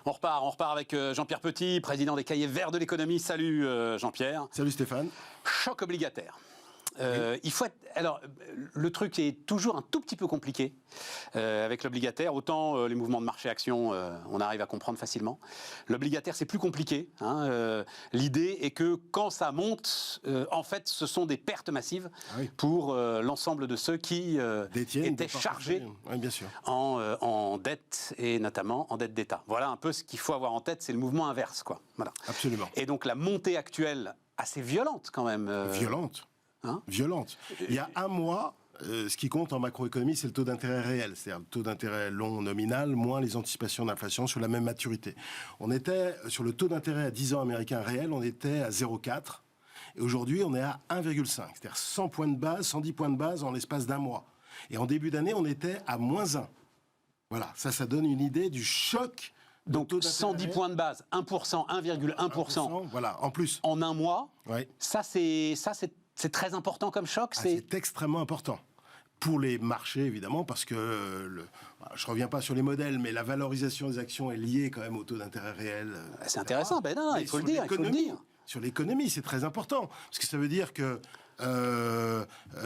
On repart avec Jean-Pierre Petit, président des Cahiers Verts de l'économie. Salut Jean-Pierre. Salut Stéphane. Choc obligataire. Oui. Il faut être... Alors, le truc est toujours un tout petit peu compliqué avec l'obligataire. Autant les mouvements de marché-action, on arrive à comprendre facilement. L'obligataire, c'est plus compliqué. L'idée est que quand ça monte, en fait, ce sont des pertes massives pour l'ensemble de ceux qui étaient chargés bien sûr. en dette, et notamment en dette d'État. Voilà un peu ce qu'il faut avoir en tête, c'est le mouvement inverse, quoi. Voilà. Absolument. Et donc la montée actuelle, assez violente quand même. Violente. Il y a un mois, ce qui compte en macroéconomie, c'est le taux d'intérêt réel, c'est-à-dire le taux d'intérêt long nominal, moins les anticipations d'inflation sur la même maturité. On était, sur le taux d'intérêt à 10 ans américain réel, on était à 0,4. Et aujourd'hui, on est à 1,5. C'est-à-dire 100 points de base, 110 points de base en l'espace d'un mois. Et en début d'année, on était à moins 1. Voilà, ça donne une idée du choc. Donc 110 points de base, 1%, 1,1%. Voilà, en plus. En un mois, ouais. Ça c'est très important comme choc. C'est extrêmement important. Pour les marchés, évidemment, parce que, je ne reviens pas sur les modèles, mais la valorisation des actions est liée quand même au taux d'intérêt réel. C'est intéressant, il faut le dire. Sur l'économie, c'est très important, parce que ça veut dire que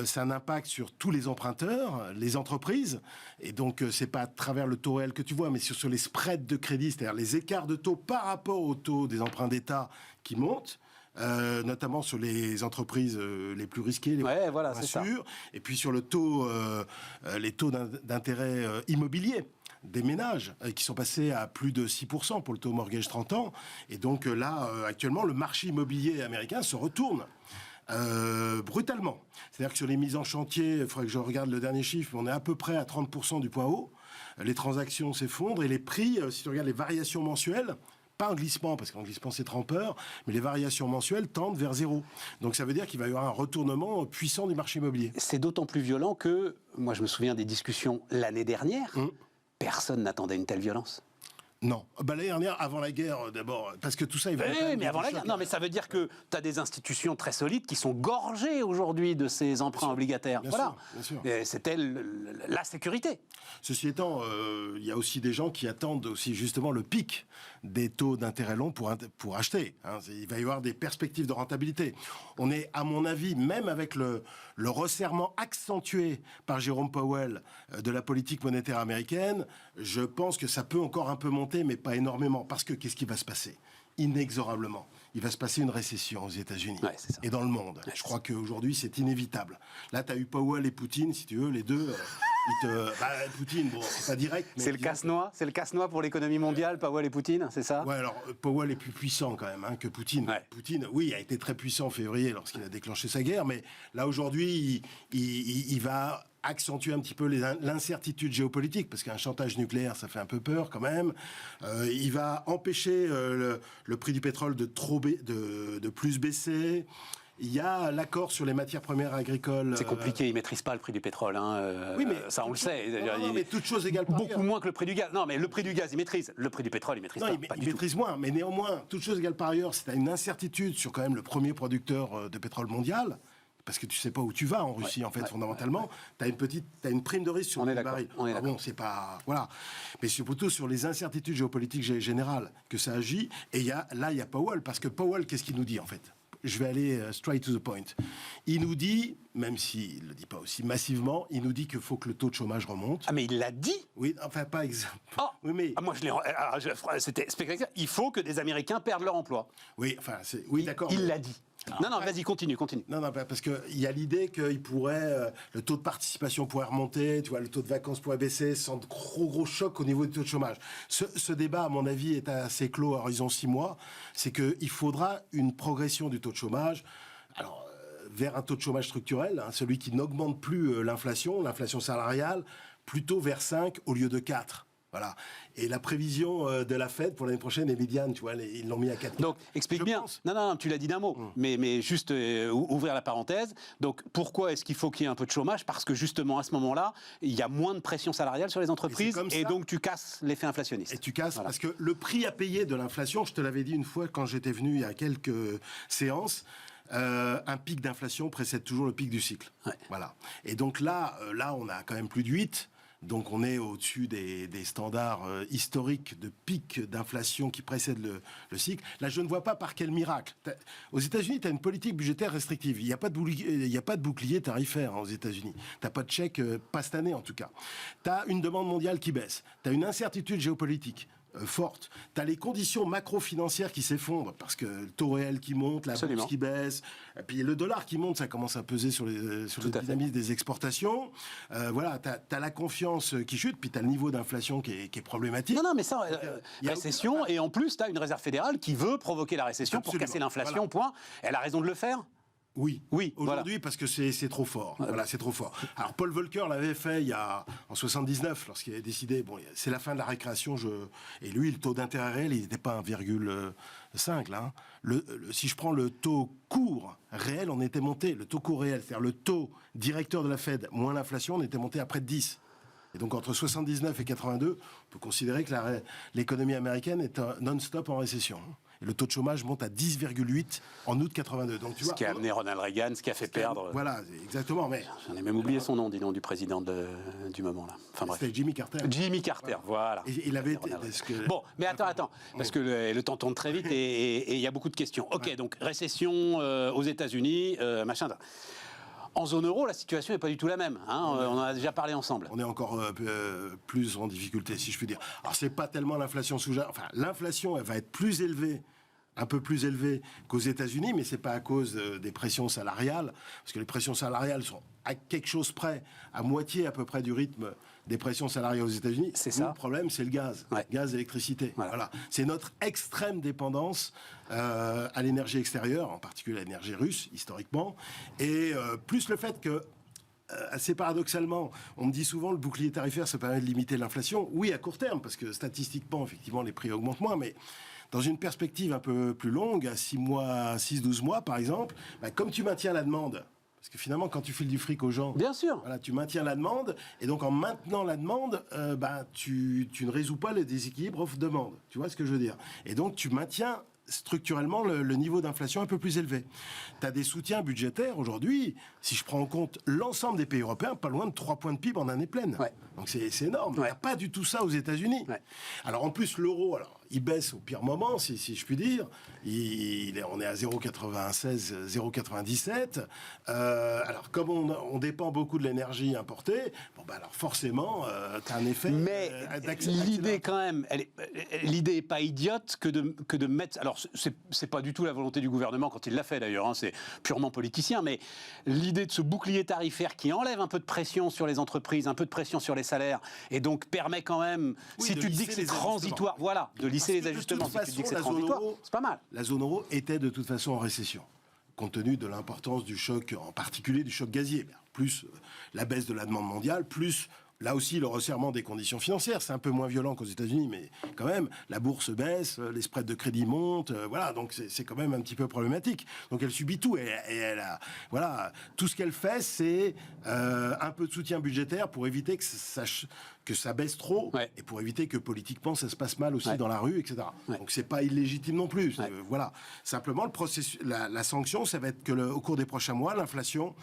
c'est un impact sur tous les emprunteurs, les entreprises, et donc c'est pas à travers le taux réel que tu vois, mais sur les spreads de crédit, c'est-à-dire les écarts de taux par rapport au taux des emprunts d'État qui montent. Notamment sur les entreprises les plus risquées, les plus sûres, et puis sur le taux, les taux d'intérêt immobilier des ménages qui sont passés à plus de 6% pour le taux mortgage 30 ans. Et donc là, actuellement, le marché immobilier américain se retourne. Brutalement. C'est-à-dire que sur les mises en chantier, il faudrait que je regarde le dernier chiffre, on est à peu près à 30% du point haut. Les transactions s'effondrent et les prix, si tu regardes les variations mensuelles, pas en glissement, parce qu'en glissement c'est trompeur, mais les variations mensuelles tendent vers zéro. Donc ça veut dire qu'il va y avoir un retournement puissant du marché immobilier. C'est d'autant plus violent que, moi je me souviens des discussions l'année dernière, personne n'attendait une telle violence. Non. L'année dernière, avant la guerre, d'abord, parce que tout ça... Oui, mais avant la guerre. Non, mais ça veut dire que tu as des institutions très solides qui sont gorgées aujourd'hui de ces emprunts obligataires. Bien sûr. C'était la sécurité. Ceci étant, il y a aussi des gens qui attendent aussi justement le pic des taux d'intérêt long pour acheter. Il va y avoir des perspectives de rentabilité. On est, à mon avis, même avec le resserrement accentué par Jérôme Powell de la politique monétaire américaine, je pense que ça peut encore un peu monter, mais pas énormément. Parce que qu'est-ce qui va se passer ? Inexorablement, il va se passer une récession aux États-Unis et dans le monde. Je crois qu'aujourd'hui, c'est inévitable. Là, tu as eu Powell et Poutine, si tu veux, les deux. Poutine, bon, c'est pas direct. Mais c'est le casse-noix pour l'économie mondiale, Powell et Poutine, c'est ça ? Ouais, alors Powell est plus puissant quand même que Poutine. Ouais. Poutine, oui, a été très puissant en février lorsqu'il a déclenché sa guerre, mais là aujourd'hui, il va accentuer un petit peu l'incertitude géopolitique, parce qu'un chantage nucléaire, ça fait un peu peur quand même. Il va empêcher le prix du pétrole de plus baisser. Il y a l'accord sur les matières premières agricoles. C'est compliqué, ils ne maîtrisent pas le prix du pétrole. Oui, mais ça, on le sait. Non, mais toute chose égale par ailleurs. Beaucoup moins que le prix du gaz. Non, mais le prix du gaz, ils maîtrisent. Le prix du pétrole, ils maîtrisent pas. Ils maîtrisent moins, mais néanmoins, toute chose égale par ailleurs, c'est une incertitude sur quand même le premier producteur de pétrole mondial. Parce que tu sais pas où tu vas en Russie, fondamentalement. T'as une prime de risque sur le baril. Bon, c'est pas, voilà. Mais c'est plutôt sur les incertitudes géopolitiques générales que ça agit. Et il y a Powell, parce que Powell, qu'est-ce qu'il nous dit, en fait ? Je vais aller straight to the point. Il nous dit, même s'il ne le dit pas aussi massivement, il nous dit qu'il faut que le taux de chômage remonte. Ah, mais il l'a dit ? Oui, enfin, pas exactement. Oh oui, mais... moi, c'était spectaculaire. Il faut que des Américains perdent leur emploi. Oui, d'accord. Il l'a dit. Non, vas-y, continue. Non, parce qu'il y a l'idée qu'il pourrait, le taux de participation pourrait remonter, tu vois, le taux de vacances pourrait baisser sans de gros chocs au niveau du taux de chômage. Ce débat, à mon avis, est assez clos à horizon 6 mois. C'est qu'il faudra une progression du taux de chômage. Alors, vers un taux de chômage structurel, celui qui n'augmente plus l'inflation salariale, plutôt vers 5 au lieu de 4. Voilà. Et la prévision de la Fed pour l'année prochaine est médiane, tu vois, ils l'ont mis à 4. Donc, explique bien. Non, tu l'as dit d'un mot, mais juste ouvrir la parenthèse. Donc, pourquoi est-ce qu'il faut qu'il y ait un peu de chômage ? Parce que justement, à ce moment-là, il y a moins de pression salariale sur les entreprises et donc tu casses l'effet inflationniste. Et tu casses, parce que le prix à payer de l'inflation, je te l'avais dit une fois quand j'étais venu il y a quelques séances, un pic d'inflation précède toujours le pic du cycle. Ouais. Voilà. Et donc là, on a quand même plus de 8. Donc on est au-dessus des standards historiques de pic d'inflation qui précèdent le cycle. Là, je ne vois pas par quel miracle. Aux États-Unis, tu as une politique budgétaire restrictive. Il n'y a pas de bouclier tarifaire aux États-Unis. Tu n'as pas de chèque, pas cette année en tout cas. Tu as une demande mondiale qui baisse. Tu as une incertitude géopolitique forte. Tu as les conditions macro-financières qui s'effondrent parce que le taux réel qui monte, la bourse qui baisse, et puis le dollar qui monte, ça commence à peser sur le dynamisme des exportations. Voilà, tu as la confiance qui chute, puis tu as le niveau d'inflation qui est problématique. Non, mais ça, récession, et en plus, tu as une réserve fédérale qui veut provoquer la récession. Absolument. Pour casser l'inflation, point. Elle a raison de le faire. Oui, aujourd'hui, parce que c'est trop fort. Voilà, c'est trop fort. Alors Paul Volcker l'avait fait en 79, lorsqu'il avait décidé, bon, c'est la fin de la récréation, et lui, le taux d'intérêt réel, il n'était pas 1,5 là. Si je prends le taux court réel, on était monté, le taux court réel, c'est-à-dire le taux directeur de la Fed moins l'inflation, on était monté à près de 10. Et donc entre 79 et 82, on peut considérer que l'économie américaine est non-stop en récession. Et le taux de chômage monte à 10,8 en août 82. Donc, tu vois, qui a amené Ronald Reagan, ce qui a fait perdre... Voilà, exactement. Mais j'en ai même oublié son nom, dis donc, du président du moment, là. Enfin, bref. C'était Jimmy Carter. Jimmy Carter, voilà. Et il avait été... Bon, mais attends, parce que le temps tourne très vite et il y a beaucoup de questions. Ok, donc récession aux États-Unis, machin... En zone euro, la situation n'est pas du tout la même. Hein. On en a déjà parlé ensemble. On est encore plus en difficulté, si je puis dire. Alors, c'est pas tellement l'inflation sous-jacente. Enfin, l'inflation, elle va être plus élevée, un peu plus élevée qu'aux États-Unis, mais c'est pas à cause des pressions salariales, parce que les pressions salariales sont à quelque chose près, à moitié à peu près du rythme des pressions salariales aux États-Unis. C'est ça. Le problème, c'est le gaz. Ouais. Gaz, électricité. Voilà. C'est notre extrême dépendance à l'énergie extérieure, en particulier à l'énergie russe, historiquement, et plus le fait que assez paradoxalement, on me dit souvent le bouclier tarifaire, ça permet de limiter l'inflation. Oui, à court terme, parce que statistiquement, effectivement, les prix augmentent moins, mais dans une perspective un peu plus longue, à 6-12 mois, par exemple, comme tu maintiens la demande, parce que finalement, quand tu files du fric aux gens, bien sûr, voilà, tu maintiens la demande, et donc en maintenant la demande, tu ne résous pas le déséquilibre offre-demande. Tu vois ce que je veux dire? Et donc, tu maintiens structurellement le niveau d'inflation un peu plus élevé. Tu as des soutiens budgétaires aujourd'hui, si je prends en compte l'ensemble des pays européens, pas loin de 3 points de PIB en année pleine. Ouais. Donc c'est énorme. Il n'y a pas du tout ça aux États-Unis. Ouais. Alors en plus, l'euro, il baisse au pire moment, si je puis dire. On est à 0,96, 0,97. Alors comme on dépend beaucoup de l'énergie importée, alors forcément, tu as un effet. Mais l'idée quand même, l'idée n'est pas idiote que de mettre... Alors c'est pas du tout la volonté du gouvernement quand il l'a fait d'ailleurs, hein, c'est purement politicien, mais l'idée de ce bouclier tarifaire qui enlève un peu de pression sur les entreprises, un peu de pression sur les salaires, et donc permet quand même, si tu te dis que c'est transitoire, voilà, de lisser les ajustements, si tu te dis que c'est transitoire, c'est pas mal. La zone euro était de toute façon en récession, compte tenu de l'importance du choc, en particulier du choc gazier, plus la baisse de la demande mondiale, plus... Là aussi, le resserrement des conditions financières, c'est un peu moins violent qu'aux États-Unis, mais quand même, la bourse baisse, les spreads de crédit montent, voilà, donc c'est quand même un petit peu problématique. Donc elle subit tout, et elle a, voilà, tout ce qu'elle fait, c'est un peu de soutien budgétaire pour éviter que ça baisse trop, ouais, et pour éviter que politiquement ça se passe mal aussi, ouais, dans la rue, etc. Ouais. Donc c'est pas illégitime non plus. Ouais. Voilà. Simplement, le processus, la sanction, ça va être que au cours des prochains mois, l'inflation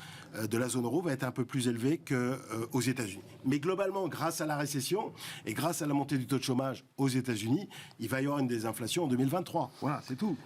de la zone euro va être un peu plus élevée qu'aux États-Unis. Mais globalement, grâce à la récession et grâce à la montée du taux de chômage aux États-Unis, il va y avoir une désinflation en 2023. Voilà, c'est tout.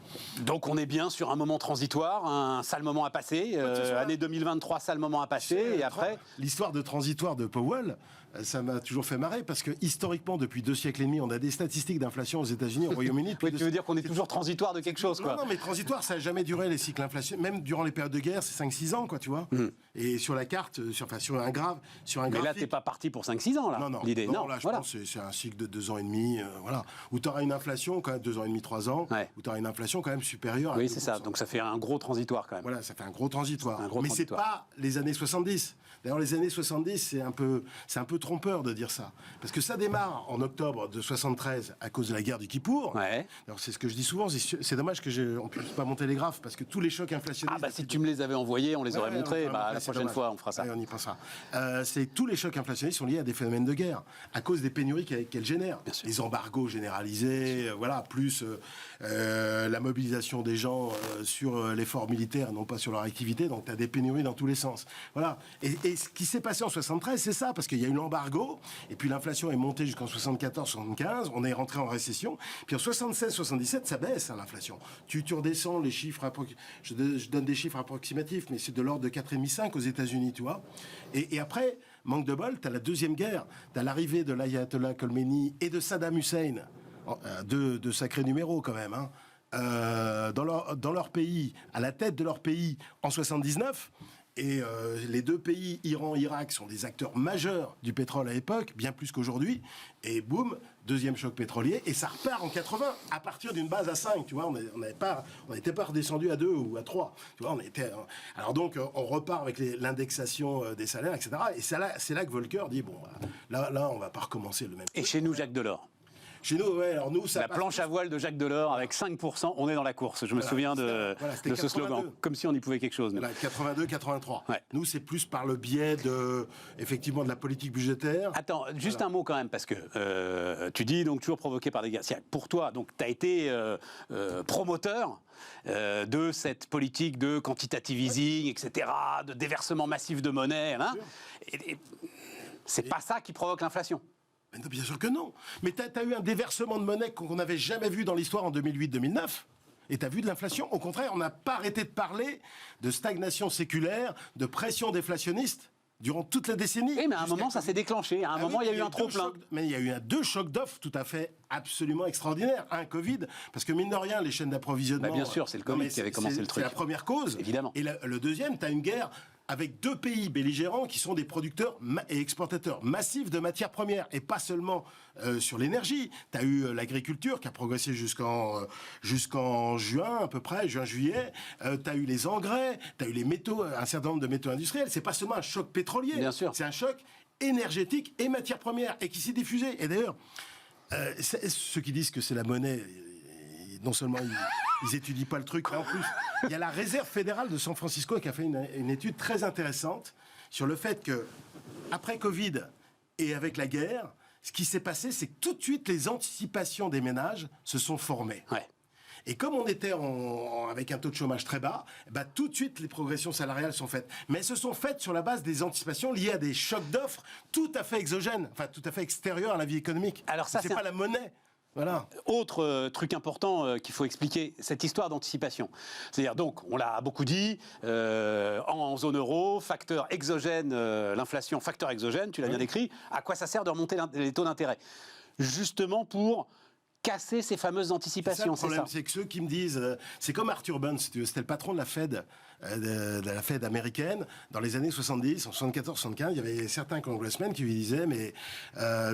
Donc on est bien sur un moment transitoire, un sale moment à passer. Année 2023, sale moment à passer, et après... L'histoire de transitoire de Powell, ça m'a toujours fait marrer, parce que historiquement, depuis 2 siècles et demi, on a des statistiques d'inflation aux États-unis, au Royaume-Uni. Oui, tu veux dire qu'on est toujours transitoire de quelque chose, quoi. Non, mais transitoire, ça n'a jamais duré, les cycles inflation. Même durant les périodes de guerre, c'est 5-6 ans, quoi, tu vois. Et sur la carte, sur un graphe... Mais là, t'es pas parti pour 5-6 ans, là, l'idée. Non, là, je pense que c'est un cycle de 2 ans et demi, voilà, où tu auras une inflation, quand même, 2 ans et demi, 3 ans, ouais, où tu auras une inflation quand même supérieure à... Oui, c'est ça, donc ça fait un gros transitoire, quand même. Voilà, ça fait un gros transitoire. Mais c'est pas les années 70. D'ailleurs, les années 70, c'est un peu trompeur de dire ça. Parce que ça démarre en octobre de 73 à cause de la guerre du Kippour. Ouais. Alors, c'est ce que je dis souvent, c'est dommage qu'on ne puisse pas monter les graphes, parce que tous les chocs inflationnistes... Ah bah si tu me les avais envoyés, on les aurait montrés. La prochaine fois, on fera ça. Ouais, on y pensera. C'est tous les chocs inflationnistes sont liées à des phénomènes de guerre, à cause des pénuries qu'elles génèrent. Les embargos généralisés, voilà, plus la mobilisation des gens sur l'effort militaire, non pas sur leur activité, donc tu as des pénuries dans tous les sens. Voilà. Et ce qui s'est passé en 73, c'est ça, parce qu'il y a eu l'embargo, et puis l'inflation est montée jusqu'en 74-75, on est rentré en récession, puis en 76-77, ça baisse, hein, l'inflation. Tu redescends les chiffres, je donne des chiffres approximatifs, mais c'est de l'ordre de 4,5 aux États-Unis, tu vois. Et après, manque de bol, tu as la deuxième guerre, tu as l'arrivée de l'ayatollah Khomeini et de Saddam Hussein, de sacrés numéros quand même, hein, dans leur pays, à la tête de leur pays en 79. Et les deux pays, Iran et Irak, sont des acteurs majeurs du pétrole à l'époque, bien plus qu'aujourd'hui. Et boum, deuxième choc pétrolier, et ça repart en 80, à partir d'une base à 5, tu vois, on n'était pas redescendu à 2 ou à 3, tu vois, alors donc, on repart avec l'indexation des salaires, etc. Et c'est là que Volcker dit, bon, là, on va pas recommencer le même truc. Et chez nous, Jacques Delors. Chez nous, ouais, alors nous, ça la planche à voile de Jacques Delors avec 5%, on est dans la course. Je me souviens de ce slogan, comme si on y pouvait quelque chose. 82-83. Ouais. Nous, c'est plus par le biais effectivement, de la politique budgétaire. Attends, juste un mot quand même, parce que tu dis donc toujours provoqué par des guerres. Pour toi, donc tu as été promoteur de cette politique de quantitative easing, etc., de déversement massif de monnaie. Hein, et c'est pas ça qui provoque l'inflation. Mais non, bien sûr que non. Mais tu as eu un déversement de monnaie qu'on n'avait jamais vu dans l'histoire en 2008-2009. Et tu as vu de l'inflation. Au contraire, on n'a pas arrêté de parler de stagnation séculaire, de pression déflationniste durant toute la décennie. Oui, mais à un moment, ça s'est déclenché. À un moment, il y a eu un trop-plein. Mais il y a eu deux chocs d'offres tout à fait absolument extraordinaires. Un, Covid, parce que mine de rien, les chaînes d'approvisionnement... bien sûr, c'est le Covid qui avait commencé le truc. C'est la première cause. Évidemment. Et le deuxième, tu as une guerre avec deux pays belligérants qui sont des producteurs et exportateurs massifs de matières premières, et pas seulement sur l'énergie. Tu as eu l'agriculture qui a progressé jusqu'en juin, à peu près, juin-juillet. Tu as eu les engrais, tu as eu les métaux, un certain nombre de métaux industriels. C'est pas seulement un choc pétrolier, bien sûr. C'est un choc énergétique et matières premières, et qui s'est diffusé. Et d'ailleurs, ceux qui disent que c'est la monnaie... Non seulement ils étudient pas le truc, mais en plus, il y a la Réserve fédérale de San Francisco qui a fait une étude très intéressante sur le fait que, après Covid et avec la guerre, ce qui s'est passé, c'est que tout de suite, les anticipations des ménages se sont formées. Ouais. Et comme on était avec un taux de chômage très bas, bah, tout de suite, les progressions salariales sont faites. Mais elles se sont faites sur la base des anticipations liées à des chocs d'offres tout à fait exogènes, enfin tout à fait extérieurs à la vie économique. Alors ça, c'est pas la monnaie. Voilà. Autre truc important qu'il faut expliquer, cette histoire d'anticipation. C'est-à-dire, donc, on l'a beaucoup dit, en zone euro, facteur exogène, l'inflation, facteur exogène, tu l'as bien décrit, à quoi ça sert de remonter les taux d'intérêt? Justement pour casser ces fameuses anticipations, c'est ça. Le problème, c'est que ceux qui me disent... c'est comme Arthur Burns, si tu veux, c'était le patron de la Fed, de la Fed américaine, dans les années 70, en 74-75, il y avait certains congressmen qui lui disaient, mais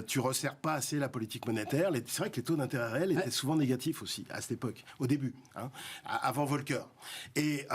tu resserres pas assez la politique monétaire. C'est vrai que les taux d'intérêt réels étaient souvent négatifs aussi, à cette époque, au début, hein, avant Volcker. Et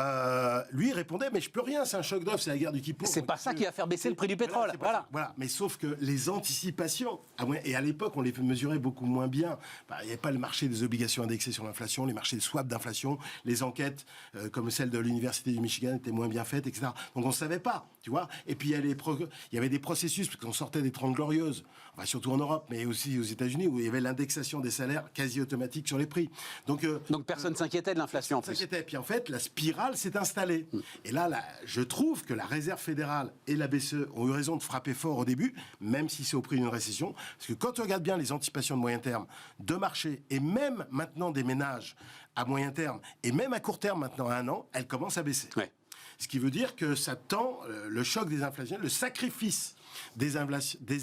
lui, il répondait, mais je peux rien, c'est un choc d'offre, c'est la guerre du Kippour. C'est pas ça qui va faire baisser le prix du pétrole. Voilà. Mais sauf que les anticipations, et à l'époque, on les mesurait beaucoup moins bien. Il n'y avait pas le marché des obligations indexées sur l'inflation, les marchés de swap d'inflation, les enquêtes comme celle de l'Université du Michigan étaient moins bien faites, etc. Donc on ne savait pas, tu vois. Et puis il y avait des processus, parce qu'on sortait des 30 glorieuses, enfin, surtout en Europe, mais aussi aux États-Unis, où il y avait l'indexation des salaires quasi automatique sur les prix. Donc personne ne s'inquiétait de l'inflation en plus. Et puis en fait, la spirale s'est installée. Et là, je trouve que la Réserve fédérale et la BCE ont eu raison de frapper fort au début, même si c'est au prix d'une récession. Parce que quand tu regardes bien les anticipations de moyen terme de marché, et même maintenant des ménages à moyen terme, et même à court terme maintenant à 1 an, elles commencent à baisser. Ouais. Ce qui veut dire que ça tend, le choc des inflationnistes, le sacrifice des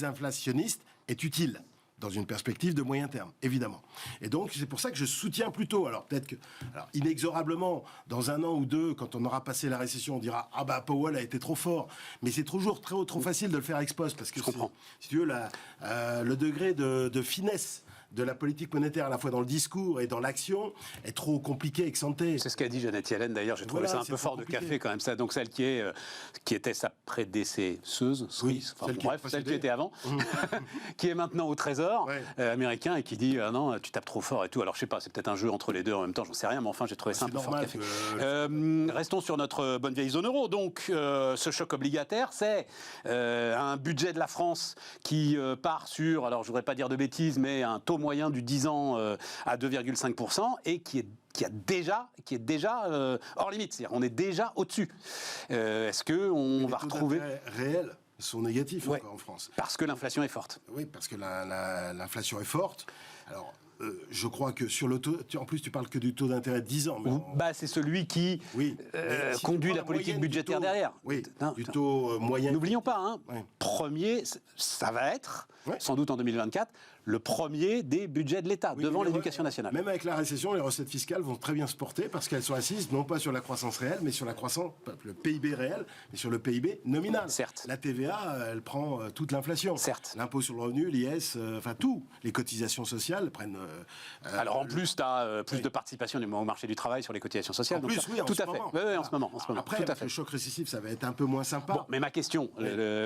inflationnistes est utile dans une perspective de moyen terme, évidemment. Et donc, c'est pour ça que je soutiens plutôt, alors peut-être que, inexorablement, dans 1 an ou 2, quand on aura passé la récession, on dira « Ah bah, Powell a été trop fort ». Mais c'est toujours trop facile de le faire ex post, parce que, si tu veux, le degré de finesse de la politique monétaire, à la fois dans le discours et dans l'action, est trop compliquée ex ante. C'est ce qu'a dit Janet Yellen d'ailleurs, j'ai trouvé ça un peu fort de café quand même, ça. Donc celle qui était sa prédécesseuse, celle qui était avant, qui est maintenant au Trésor américain et qui dit non, tu tapes trop fort et tout. Alors je sais pas, c'est peut-être un jeu entre les deux en même temps, j'en sais rien, mais enfin j'ai trouvé ça un peu fort de café. Restons sur notre bonne vieille zone euro. Donc ce choc obligataire, c'est un budget de la France qui part sur, alors je voudrais pas dire de bêtises, mais un taux moyen du 10 ans à 2,5% et qui est déjà hors limite, c'est-à-dire on est déjà au-dessus. Est-ce qu'on va retrouver... réels sont négatifs encore en France. Parce que l'inflation est forte. Oui, parce que l'inflation est forte. Alors, je crois que sur le taux... En plus, tu parles que du taux d'intérêt de 10 ans. Mais c'est celui qui si conduit la politique budgétaire derrière. Oui, du taux moyen. N'oublions pas, premier, ça va être, sans doute en 2024, le premier des budgets de l'État, devant l'éducation nationale. Même avec la récession, les recettes fiscales vont très bien se porter parce qu'elles sont assises non pas sur la croissance réelle, mais sur le PIB réel, mais sur le PIB nominal. Certes. La TVA, elle prend toute l'inflation. Certes. L'impôt sur le revenu, l'IS, tout. Les cotisations sociales prennent... Alors en plus, tu as plus de participation au marché du travail sur les cotisations sociales. En plus, oui, tout à fait. Oui, en ce moment. Après, tout à avec fait. le choc récessif, ça va être un peu moins sympa. Bon, mais ma question,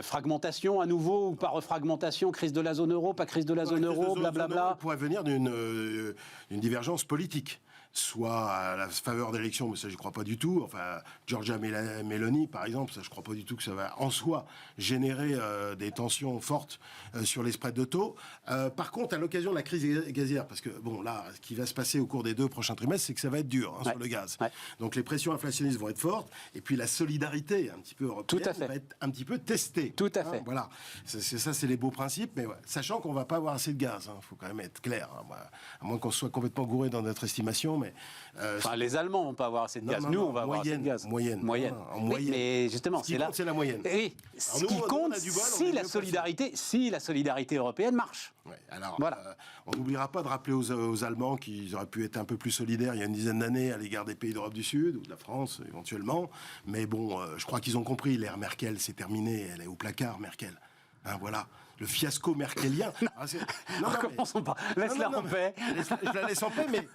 fragmentation à nouveau ou pas refragmentation, crise de la zone euro, pas crise de la zone euro, blablabla. On pourrait venir d'une divergence politique, soit à la faveur d'élections, mais ça je crois pas du tout. Enfin, Giorgia Meloni, par exemple, ça je crois pas du tout que ça va en soi générer des tensions fortes sur les spreads de taux. Par contre, à l'occasion de la crise gazière, parce que bon là, ce qui va se passer au cours des 2 prochains trimestres, c'est que ça va être dur sur le gaz. Donc les pressions inflationnistes vont être fortes, et puis la solidarité un petit peu européenne va être un petit peu testée. Tout à fait. Voilà, c'est les beaux principes, mais sachant qu'on va pas avoir assez de gaz, faut quand même être clair. À moins qu'on soit complètement gouré dans notre estimation. Mais, les Allemands vont pas avoir assez de gaz. Nous, on va avoir assez de gaz. Moyenne. En moyenne. Mais justement, c'est la moyenne. Oui. Ce qui compte, si la solidarité européenne marche. Ouais, alors, on n'oubliera pas de rappeler aux Allemands qu'ils auraient pu être un peu plus solidaires il y a une dizaine d'années à l'égard des pays d'Europe du Sud, ou de la France éventuellement. Mais bon, je crois qu'ils ont compris. L'ère Merkel, c'est terminé. Elle est au placard, Merkel. Voilà. Le fiasco merkelien. Commençons pas. Laisse-la en paix. Je la laisse en paix, mais...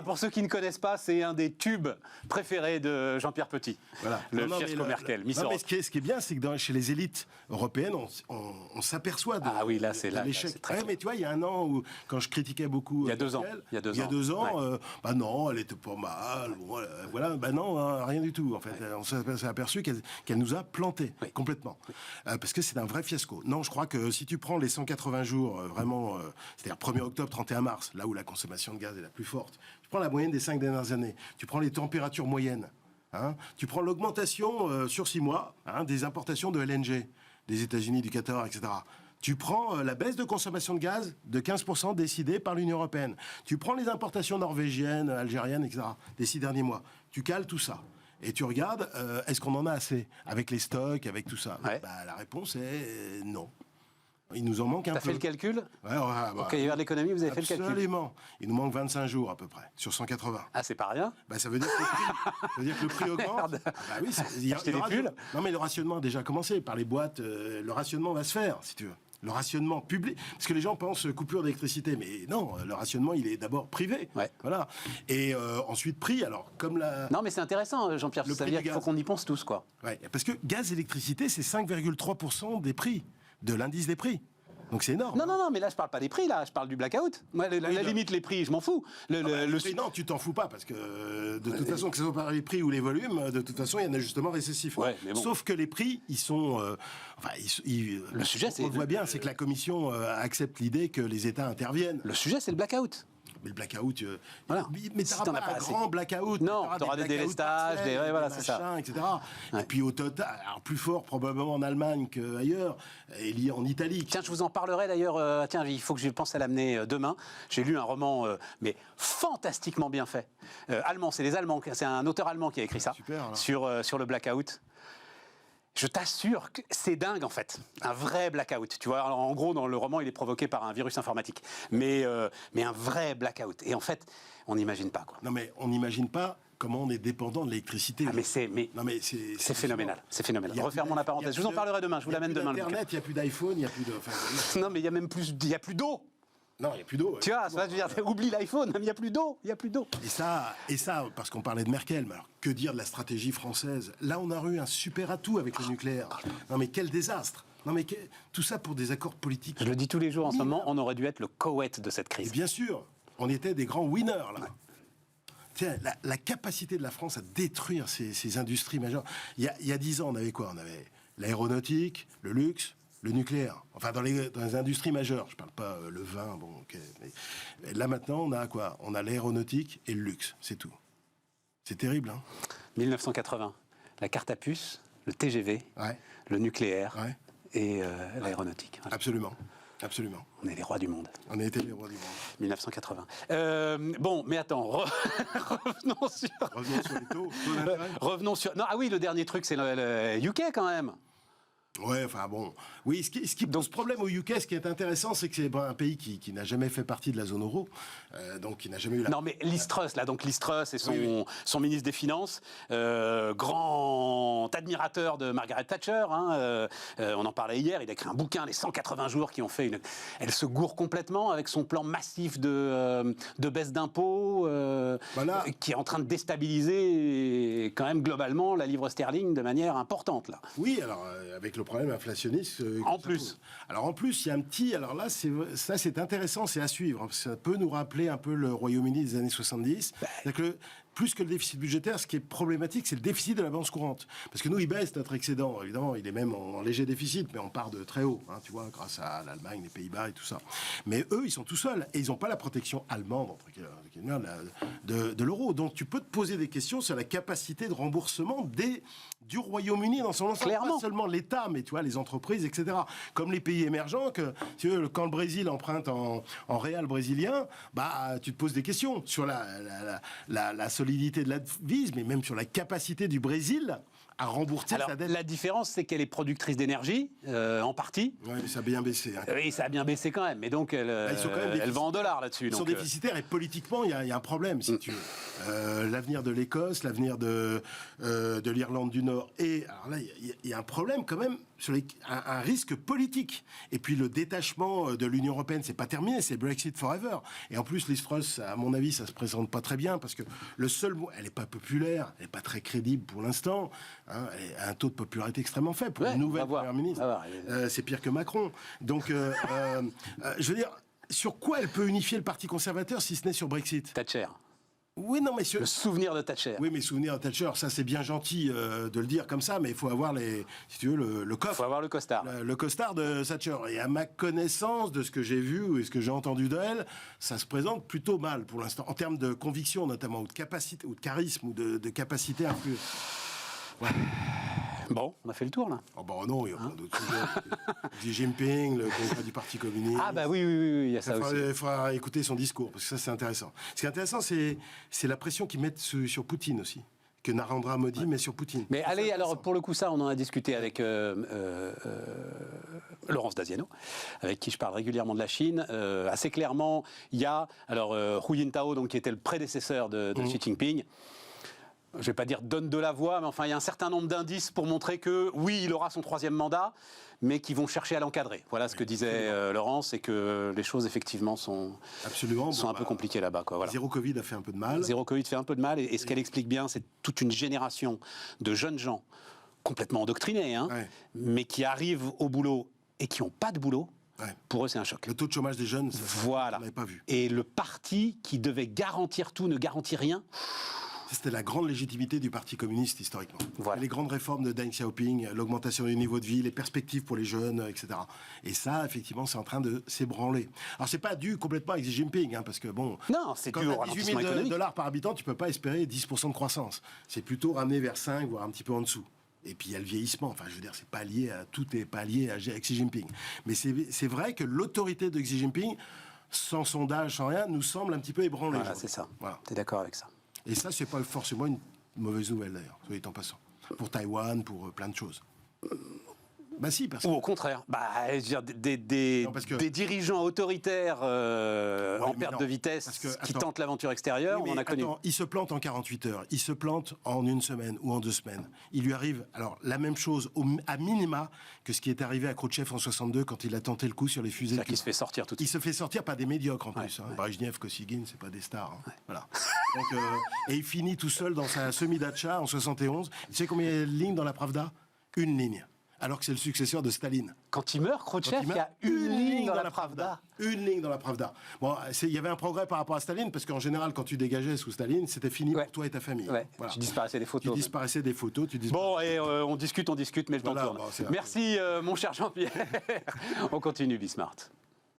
pour ceux qui ne connaissent pas, c'est un des tubes préférés de Jean-Pierre Petit. Voilà. Le fiasco Merkel. Mais ce qui est bien, c'est que chez les élites européennes, on s'appelvoit de l'échec. Mais tu vois, il y a un an, où, quand je critiquais beaucoup... Il y a 2 ans. Non, elle était pas mal. Rien du tout. En fait, on s'est aperçu qu'elle nous a plantés complètement. Parce que c'est un vrai fiasco. Non, je crois que si tu prends les 180 jours, c'est-à-dire 1er octobre, 31 mars, là où la consommation de gaz est la plus forte, tu prends la moyenne des 5 dernières années, tu prends les températures moyennes, tu prends l'augmentation sur 6 mois des importations de LNG des États-Unis, du Qatar, etc. Tu prends la baisse de consommation de gaz de 15% décidée par l'Union européenne. Tu prends les importations norvégiennes, algériennes, etc. des 6 derniers mois. Tu cales tout ça. Et tu regardes, est-ce qu'on en a assez avec les stocks, avec tout ça? La réponse est non. Il nous en manque un peu. T'as fait le calcul? Au cahier de l'économie, vous avez fait le calcul? Absolument. Il nous manque 25 jours à peu près, sur 180. Ah, c'est pas rien? Ça veut dire que le prix augmente. Oui, non, mais le rationnement a déjà commencé. Par les boîtes, le rationnement va se faire, si tu veux. Le rationnement public, parce que les gens pensent coupure d'électricité, mais non, le rationnement il est d'abord privé, voilà, et ensuite prix. Alors comme non mais c'est intéressant, Jean-Pierre, ça veut dire qu'il faut qu'on y pense tous, quoi. Parce que gaz, électricité, c'est 5,3% des prix de l'indice des prix. Donc c'est énorme. Non, mais là je parle pas des prix, là je parle du blackout. Moi, la limite, les prix, je m'en fous. Non, tu t'en fous pas, parce que de toute façon, que ce soit par les prix ou les volumes, de toute façon, il y a un ajustement récessif. Sauf que les prix, ils sont... le sujet, on le voit bien, c'est que la Commission accepte l'idée que les États interviennent. Le sujet, c'est le blackout. Mais le blackout, Si mais tu n'auras pas un grand blackout. Non, tu auras des délestages, c'est ça. Etc. Et puis au total, alors plus fort probablement en Allemagne qu'ailleurs, et lié en Italie. Tiens, je vous en parlerai d'ailleurs. Tiens, il faut que je pense à l'amener demain. J'ai lu un roman, mais fantastiquement bien fait. Allemand, c'est les Allemands. C'est un auteur allemand qui a écrit ça. Super, sur le blackout. Je t'assure que c'est dingue, en fait. Un vrai blackout. Tu vois, alors, en gros, dans le roman, il est provoqué par un virus informatique. Mais un vrai blackout. Et en fait, on n'imagine pas, quoi. Non, mais on n'imagine pas comment on est dépendant de l'électricité. C'est phénoménal. C'est phénoménal. Refermons la parenthèse. Je vous en parlerai demain. Je vous l'amène demain. Il n'y a plus d'Internet, il n'y a plus d'iPhone, il n'y a plus de... Non, mais il y a même plus... Il n'y a plus d'eau. Non, il n'y a plus d'eau. Tu vois, ça, je veux dire, oublie l'iPhone, il n'y a plus d'eau, il n'y a plus d'eau. Et ça, parce qu'on parlait de Merkel, mais alors que dire de la stratégie française? Là, on a eu un super atout avec le nucléaire. Non, mais quel désastre! Non, mais tout ça pour des accords politiques. Je le dis tous les jours en ce moment, on aurait dû être le Koweït de cette Et crise. bien sûr, on était des grands winners, là. Tiens, la capacité de la France à détruire ces industries majeures. Il y a 10 ans, on avait quoi? On avait l'aéronautique, le luxe, le nucléaire. Enfin, dans les industries majeures. Je ne parle pas le vin, bon, ok. Mais là, maintenant, on a quoi? On a l'aéronautique et le luxe, c'est tout. C'est terrible, hein? 1980, la carte à puce, le TGV, Ouais. le nucléaire Ouais. et l'aéronautique. Voilà. Absolument. Absolument. On est les rois du monde. On a été les rois du monde. 1980. Bon, mais attends, revenons sur... Revenons sur les taux. Taux d'intérêt. Revenons sur... Non, ah oui, le dernier truc, c'est le UK quand même. Ouais, enfin bon. Oui, ce qui pose problème au UK, ce qui est intéressant, c'est que c'est un pays qui n'a jamais fait partie de la zone euro, donc qui n'a jamais eu la... Non, mais Liz Truss, là, donc Liz Truss et son ministre des Finances, grand admirateur de Margaret Thatcher, hein, on en parlait hier, il a écrit un bouquin, Les 180 jours qui ont fait une... Elle se gourre complètement avec son plan massif de baisse d'impôts, Voilà. qui est en train de déstabiliser quand même globalement la livre sterling de manière importante, là. Oui, alors avec le problème inflationniste. En plus. Alors en plus, il y a un petit. Alors là, c'est intéressant, c'est à suivre. Parce que ça peut nous rappeler un peu le Royaume-Uni des années 70. C'est-à-dire que plus que le déficit budgétaire, ce qui est problématique, c'est le déficit de la balance courante. Parce que nous, il baisse notre excédent. Évidemment, il est même en léger déficit, mais on part de très haut, hein, tu vois, grâce à l'Allemagne, les Pays-Bas et tout ça. Mais eux, ils sont tout seuls. Et ils n'ont pas la protection allemande, entre guillemets, de l'euro. Donc tu peux te poser des questions sur la capacité de remboursement du Royaume-Uni dans son ensemble. Clairement. Pas seulement l'État, mais tu vois, les entreprises, etc. Comme les pays émergents, que tu veux, quand le Brésil emprunte en réal brésilien, bah, tu te poses des questions sur la solidité de la devise, mais même sur la capacité du Brésil à rembourser Alors, sa dette. la différence, c'est qu'elle est productrice d'énergie, en partie. Oui, mais ça a bien baissé. Hein. Oui, ça a bien baissé quand même, mais donc elle, ils sont quand même elle vend en dollars là-dessus. Ils sont donc, déficitaires et politiquement, il y a un problème, si tu veux. L'avenir de l'Écosse, l'avenir de l'Irlande du Nord. Et alors là, il y a un problème quand même, sur un risque politique. Et puis le détachement de l'Union européenne, c'est pas terminé, c'est Brexit forever. Et en plus, Liz Truss, à mon avis, ça se présente pas très bien, parce que le seul mot, elle est pas populaire, elle est pas très crédible pour l'instant. Hein, elle a un taux de popularité extrêmement faible pour une nouvelle première ministre. C'est pire que Macron. Donc, je veux dire, sur quoi elle peut unifier le Parti conservateur si ce n'est sur Brexit? Thatcher. Oui, non, mais Le souvenir de Thatcher. Oui, mais souvenir de Thatcher, ça c'est bien gentil de le dire comme ça, mais il faut avoir si tu veux, le coffre. Il faut avoir le costard. Le costard de Thatcher. Et à ma connaissance, de ce que j'ai vu et ce que j'ai entendu d'elle, ça se présente plutôt mal pour l'instant, en termes de conviction notamment, ou de capacité, ou de charisme, ou de capacité à influer. Ouais. Bon, on a fait le tour là. Oh bah non, il y a plein d'autres sujets. Xi Jinping, le congrès du Parti communiste. Ah bah oui, il y a ça aussi. Il faudra écouter son discours, parce que ça c'est intéressant. Ce qui est intéressant, c'est la pression qu'ils mettent sur Poutine aussi, que Narendra Modi met sur Poutine. Mais allez, alors pour le coup ça, on en a discuté avec Laurence Daziano, avec qui je parle régulièrement de la Chine. Assez clairement, il y a alors Hu Jintao, donc qui était le prédécesseur de Xi Jinping. Je ne vais pas dire donne de la voix, mais enfin, il y a un certain nombre d'indices pour montrer que, oui, il aura son 3e mandat, mais qui vont chercher à l'encadrer. Voilà ce que disait Laurence, et que les choses, effectivement, sont un peu compliquées là-bas. Voilà. Zéro Covid a fait un peu de mal. Zéro Covid fait un peu de mal, et ce qu'elle explique bien, c'est toute une génération de jeunes gens complètement endoctrinés, hein, mais qui arrivent au boulot et qui n'ont pas de boulot. Ouais. Pour eux, c'est un choc. Le taux de chômage des jeunes, voilà. on n'avait pas vu. Et le parti qui devait garantir tout ne garantit rien. C'était la grande légitimité du Parti communiste, historiquement. Voilà. Les grandes réformes de Deng Xiaoping, l'augmentation du niveau de vie, les perspectives pour les jeunes, etc. Et ça, effectivement, c'est en train de s'ébranler. Alors, c'est pas dû complètement à Xi Jinping, hein, parce que bon... Non, c'est dû au ralentissement économique. $18 par habitant, tu peux pas espérer 10% de croissance. C'est plutôt ramené vers 5, voire un petit peu en dessous. Et puis il y a le vieillissement. Enfin, je veux dire, c'est pas lié à tout n'est pas lié à Xi Jinping. Mais c'est vrai que l'autorité de Xi Jinping, sans sondage, sans rien, nous semble un petit peu ébranlée. Voilà, c'est ça. Voilà. T'es d'accord avec ça? Et ça, c'est pas forcément une mauvaise nouvelle d'ailleurs, soit dit en passant. Pour Taïwan, pour plein de choses. Bah si, parce que... Ou au contraire, je veux dire, Non, parce que- des dirigeants autoritaires en mais perte non, de vitesse parce que, qui attends. tentent l'aventure extérieure, Oui, on en mais a connu. attends, il se plante en 48 heures, il se plante en une semaine ou en 2 semaines. Il lui arrive, alors, la même chose, à minima, que ce qui est arrivé à Khrouchtchev en 62 quand il a tenté le coup sur les fusées. C'est-à-dire qu'il se fait sortir tout de Il suite. se fait sortir par des médiocres en plus. Brejnev, Kosygin, c'est pas des stars. Voilà. Donc, et il finit tout seul dans sa semi-dacha en 71. Tu sais combien il y a de lignes dans la Pravda? Une ligne. Alors que c'est le successeur de Staline. Quand il meurt, Khrouchtchev, Quand il y a une ligne dans la Pravda. Une ligne dans la Pravda. Bon, il y avait un progrès par rapport à Staline, parce qu'en général, quand tu dégageais sous Staline, c'était fini pour toi et ta famille. Ouais. Voilà. Tu disparaissais des photos. Tu disparaissais des photos. Bon, et on discute, mais le temps Voilà, tourne. bon, c'est Merci, mon cher Jean-Pierre. On continue, Bismart.